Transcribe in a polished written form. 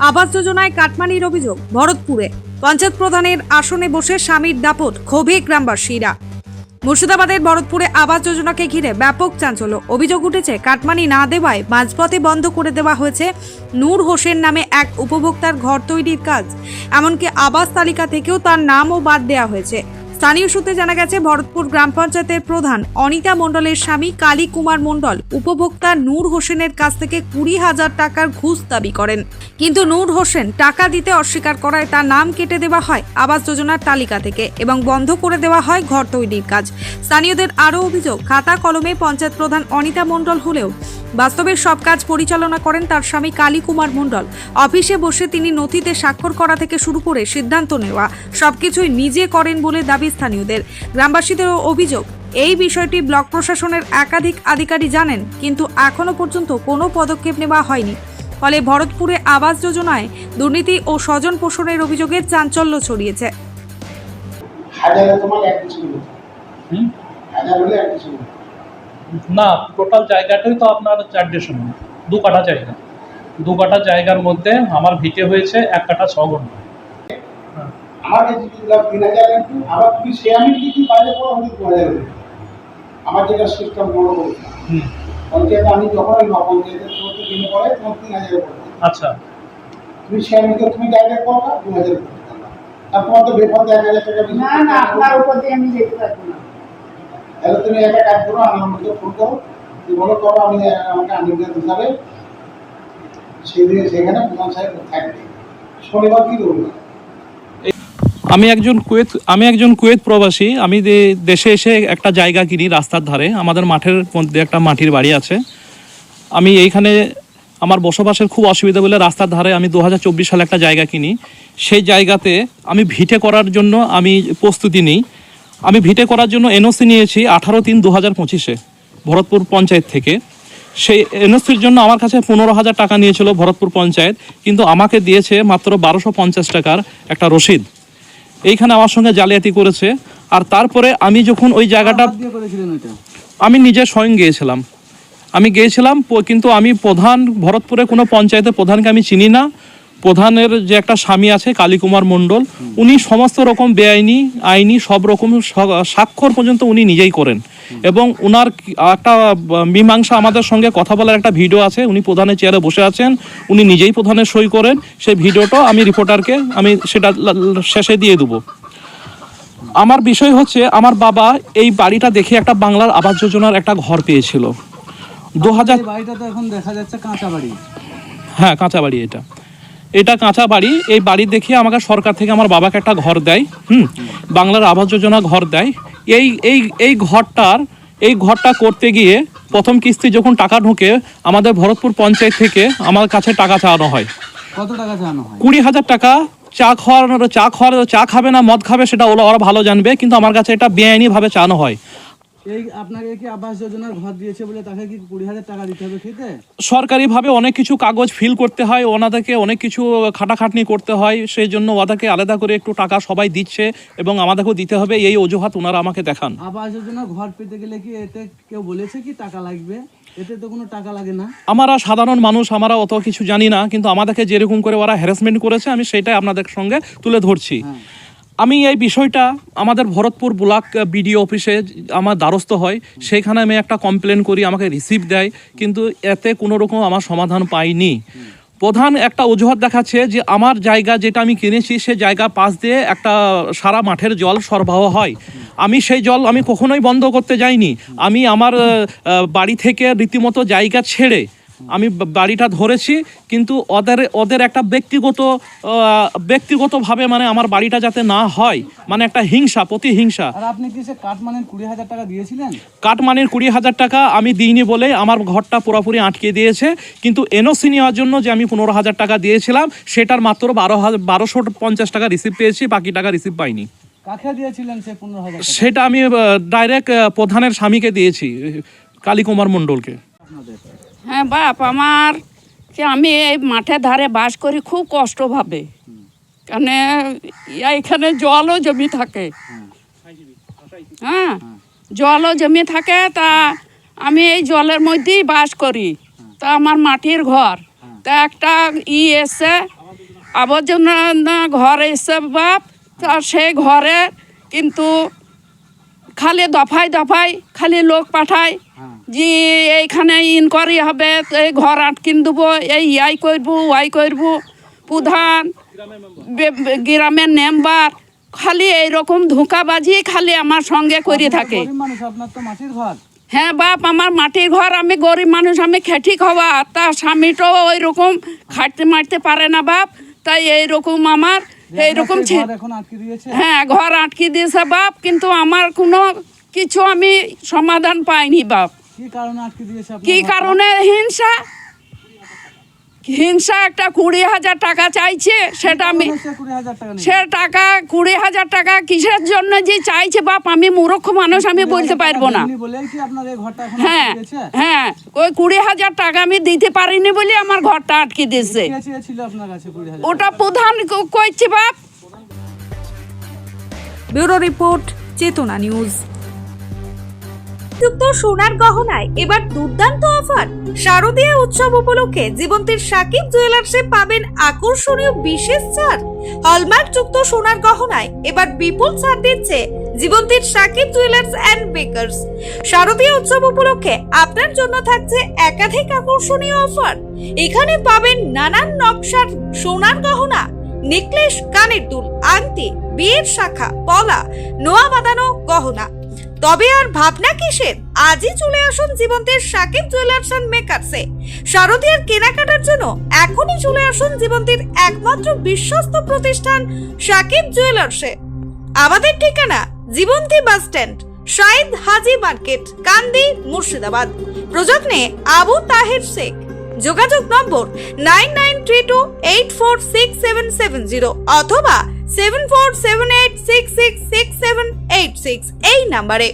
আবাস যোজনায় কাটমানির অভিযোগ ভরতপুরে। পঞ্চায়েত প্রধানের আসনে বসে স্বামীর দাপট, ক্ষোভে গ্রামবাসীরা। মুর্শিদাবাদের ভরতপুরে আবাস যোজনাকে ঘিরে ব্যাপক চাঞ্চল্য। অভিযোগ উঠেছে কাটমানি না দেওয়ায় মাঝপথে বন্ধ করে দেওয়া হয়েছে নূর হোসেন নামে এক উপভোক্তার ঘর তৈরির কাজ। এমনকি আবাস তালিকা থেকেও তার নামও বাদ দেওয়া হয়েছে। স্থানীয় সূত্রে জানা গেছে, ভরতপুর গ্রাম পঞ্চায়েতের প্রধান অনিতা মণ্ডলের স্বামী কালী কুমার মণ্ডল উপভোক্তা নূর হোসেনের কাছ থেকে 20,000 টাকার ঘুষ দাবি করেন। কিন্তু নূর হোসেন টাকা দিতে অস্বীকার করায় তার নাম কেটে দেওয়া হয় আবাস যোজনার তালিকা থেকে এবং বন্ধ করে দেওয়া হয় ঘর তৈরির কাজ। স্থানীয়দের আরও অভিযোগ, খাতা কলমে পঞ্চায়েত প্রধান অনিতা মণ্ডল হলেও বাস্তবে সব কাজ পরিচালনা করেন তার স্বামী কালী কুমার মণ্ডল। অফিসে বসে তিনি নথিতে স্বাক্ষর করা থেকে শুরু করে সিদ্ধান্ত নেওয়া সবকিছুই নিজে করেন বলে দাবি স্থানীয়দের। গ্রামবাসীদের অভিযোগ, এই বিষয়টি ব্লক প্রশাসনের একাধিক আধিকারিক জানেন, কিন্তু এখনো পর্যন্ত কোনো পদক্ষেপ নেওয়া হয়নি। ফলে ভরতপুরে আবাস যোজনায় দুর্নীতি ও স্বজন পোষণের অভিযোগের চাঞ্চল্য ছড়িয়েছে। না, টোটাল জায়গাটাই তো আপনার 4.5 2 কাঠা জায়গা। 2 কাঠা জায়গার মধ্যে আমার ভিটে হয়েছে 1 কাঠা 6 ঘন্টা। আমার কাছে দিলাম 3,000 একটু, আবার তুমি সে আমি কি বাইরে পড়া হলে 2,000 আমার যেটা সিস্টেম বড় করে পঞ্চায়েত আমি যখন পঞ্চায়েতের করতে দিনে পড়ে তখন 3,000 আচ্ছা, তুমি সে আমি তুমি ডাইরেক্ট করবা 2,000 আর তোমার তো বেফাতে 1,000 টাকা না না আপনার উপর দিয়ে আমি যেতে পারবো না। তাহলে তুমি একটা কাজ করো, আমার মধ্যে ফোন করো, তুমি বলো করো আমি আমাকে আনিয়ে দিতে সেদিনে সেখানে প্রধান সাহেব থাকবে শনিবার কি করবো। আমি একজন কুয়েত প্রবাসী। আমি দেশে এসে একটা জায়গা কিনি রাস্তার ধারে। আমাদের মাঠের মধ্যে একটা মাটির বাড়ি আছে। আমি এইখানে আমার বসবাসের খুব অসুবিধা বলে রাস্তার ধারে আমি 2024 সালে একটা জায়গা কিনি। সেই জায়গাতে আমি ভিটে করার জন্য আমি প্রস্তুতি নিই। আমি ভিটে করার জন্য এনওসি নিয়েছি 18/3/2025 ভরতপুর পঞ্চায়েত থেকে। সেই এনওসির জন্য আমার কাছে 15,000 টাকা নিয়েছিল ভরতপুর পঞ্চায়েত, কিন্তু আমাকে দিয়েছে মাত্র 1250 টাকার একটা রসিদ। এইখানে আমার সঙ্গে জালিয়াতি করেছে। আর তারপরে আমি যখন ওই জায়গাটা আমি নিজে স্বয়ং গিয়েছিলাম, কিন্তু আমি ভরতপুরে কোনো পঞ্চায়েতের প্রধানকে আমি চিনি না। প্রধানের যে একটা স্বামী আছে কালী কুমার মণ্ডল, উনি সমস্ত রকম বেআইনি আইনি সব রকম স্বাক্ষর পর্যন্ত উনি নিজেই করেন। এবং উনার একটা মীমাংসা আমাদের সঙ্গে কথা বলার একটা ভিডিও আছে। উনি প্রধানের চেয়ারে বসে আছেন, উনি নিজেই প্রধানের সই করেন। সেই ভিডিওটা আমি রিপোর্টারকে আমি সেটা শেষে দিয়ে দেবো। আমার বিষয় হচ্ছে, আমার বাবা এই বাড়িটা দেখে একটা বাংলার আবাস যোজনার একটা ঘর পেয়েছিল 2000। বাড়িটা তো এখন দেখা যাচ্ছে কাঁচা বাড়ি। হ্যাঁ, কাঁচা বাড়ি। এটা কাঁচা বাড়ি। এই বাড়ি দেখিয়ে আমাকে সরকার থেকে আমার বাবাকে একটা ঘর দেয়, বাংলার আবাস যোজনা ঘর দেয়। এই ঘরটা করতে গিয়ে প্রথম কিস্তি যখন টাকা ঢোকে আমাদের ভরতপুর পঞ্চায়েত থেকে আমার কাছে টাকা চাওয়ানো হয়। কত টাকা চাওয়ানো হয়? 20,000 টাকা। চা খাবে না মদ খাবে সেটা ওরা ভালো জানবে, কিন্তু আমার কাছে এটা বেআইনি ভাবে চাওয়ানো হয়। এই আপনাকে কি আবাস যোজনার ঘর দিয়েছে বলে তাকে কি 20,000 টাকা দিতে হবে খেতে? সরকারিভাবে অনেক কিছু কাগজ ফিল করতে হয়, ওনাদেরকে অনেক কিছু খাটাখাটনি করতে হয়। সেই জন্য ওদেরকে আলাদা করে একটু টাকা সবাই দিচ্ছে এবং আমাদেরকেও দিতে হবে, এই অজুহাত ওনারা আমাকে দেখান। আবাস যোজনার ঘর পেতে গেলে কি এতে কেউ বলেছে কি টাকা লাগবে? এতে তো কোনো টাকা লাগে না। আমরা সাধারণ মানুষ, আমরা অত কিছু জানি না, কিন্তু আমাদেরকে যেরকম করে ওরা হ্যারাসমেন্ট করেছে আমি সেটাই আপনাদের সঙ্গে তুলে ধরছি। আমি এই বিষয়টা আমাদের ভরতপুর ব্লক বিডিও অফিসে আমার দ্বারস্থ হয়। সেইখানে আমি একটা কমপ্লেন করি, আমাকে রিসিভ দেয়, কিন্তু এতে কোনো রকম আমার সমাধান পাইনি। প্রধান একটা অজুহাত দেখাচ্ছে যে আমার জায়গা যেটা আমি কিনেছি সে জায়গা পাশ দিয়ে একটা সারা মাঠের জল সরবরাহ হয়। আমি সেই জল আমি কখনোই বন্ধ করতে যাইনি। আমি আমার বাড়ি থেকে রীতিমতো জায়গা ছেড়ে আমি বাড়িটা ধরেছি, কিন্তু ওদের একটা ব্যক্তিগতভাবে মানে আমার বাড়িটা যাতে না হয়, মানে একটা প্রতিহিংসা। আর আপনি কি সে কাটমানির 20,000 টাকা দিয়েছিলেন? কাটমানির 20,000 টাকা আমি দিইনি বলে আমার ঘরটা পুরোপুরি আটকে দিয়েছে। কিন্তু এনওসি নেওয়ার জন্য যে আমি 15,000 টাকা দিয়েছিলাম সেটার মাত্র 1250 টাকা রিসিভ পেয়েছি, বাকি টাকা রিসিভ পাইনি। কাকে দিয়েছিলেন সে 15,000 টাকা? সেটা আমি ডাইরেক্ট প্রধানের স্বামীকে দিয়েছি, কালী কুমার মণ্ডলকে। হ্যাঁ বাপ, আমি এই মাঠের ধারে বাস করি খুব কষ্টভাবে, কারণ এখানে জলও জমি থাকে। হ্যাঁ, জলও জমি থাকে, তা আমি এই জলের মধ্যেই বাস করি। তা আমার মাটির ঘর, তা একটা এসে আবর্জনা ঘর এসে বাপ, তা সেই ঘরে কিন্তু খালি দফায় দফায় খালি লোক পাঠায় যে এইখানে ইনকোয়ারি হবে, এই ঘর আটকিন দেবো, এই ইয়াই করবো ওয়াই করবো। প্রধান গ্রামের মেম্বার খালি এইরকম ধোঁকাবাজি খালি আমার সঙ্গে করে থাকে। গরিব মানুষ, আপনার তো মাটির ঘর। হ্যাঁ বাপ, আমার মাটির ঘর, আমি গরিব মানুষ, আমি খেটি খাওয়া, তার স্বামীটাও ওই রকম খাটতে মারতে পারে না বাপ, তাই এইরকম আমার এইরকম আপনার সেই ঘর এখন আটকে দিয়েছে। হ্যাঁ ঘর আটকে দিয়েছে বাপ, কিন্তু আমার কোনো কিছু আমি সমাধান পাইনি বাপ। কি কারণে আটকে দিয়েছে আপনার কি ঘরটা? কারণে? হিংসা একটা 20,000 টাকা চাইছে, সেটা আমি সে 20,000 টাকা নেই। সে টাকা 20,000 টাকা কিসের জন্য যে চাইছে বাপ, আমি মূর্খ মানুষ, আমি বলতে পারবো না। আপনি বলেই কি আপনার এই ঘরটা এখন হ্যাঁ আটকে দিয়েছে? হ্যাঁ, ওই 20,000 টাকা আমি দিতে পারিনি বলে আমার ঘরটা আটকে দিয়েছে। কে চেয়েছিল আপনার কাছে 20,000? ওটা প্রধান কইছে বাপ। ব্যুরো রিপোর্ট, চেতনা নিউজ। যুক্ত সোনার গহনায় এবার দুর্দান্ত অফার। শারদীয়া উৎসব উপলক্ষে জীবন্তীর সাকিব জুয়েলার্সে পাবেন আকর্ষণীয় বিশেষ ছাড়। হলমার্ক যুক্ত সোনার গহনায় এবার বিপুল ছাড় দিচ্ছে জীবন্তীর সাকিব জুয়েলার্স অ্যান্ড বেকার্স। শারদীয়া উৎসব উপলক্ষে আপনার জন্য থাকছে একাধিক আকর্ষণীয় অফার। এখানে পাবেন নানান নকশার সোনার গহনা, নেকলেস, কানের দুল, আংটি, বিয়ের শাখা, পলা, নোয়া বাঁধানো গহনা। তবে আর ভাবনা কিসের? আজই চলে আসুন জীবন্তীর সাকিব জুয়েলার্স অ্যান্ড মেকার্সে। শারদীয়ার কেনাকাটার জন্য এখনই চলে আসুন জীবন্তীর একমাত্র বিশ্বস্ত প্রতিষ্ঠান সাকিব জুয়েলার্সে। আমাদের ঠিকানা জীবন্তী বাস স্ট্যান্ড, শাহিদ হাজি মার্কেট, কান্দি, মুর্শিদাবাদ। প্রযত্নে আবু তাহের শেখ। যোগাযোগ নম্বর 9932846770 অথবা 7478666786 এই নাম্বারে।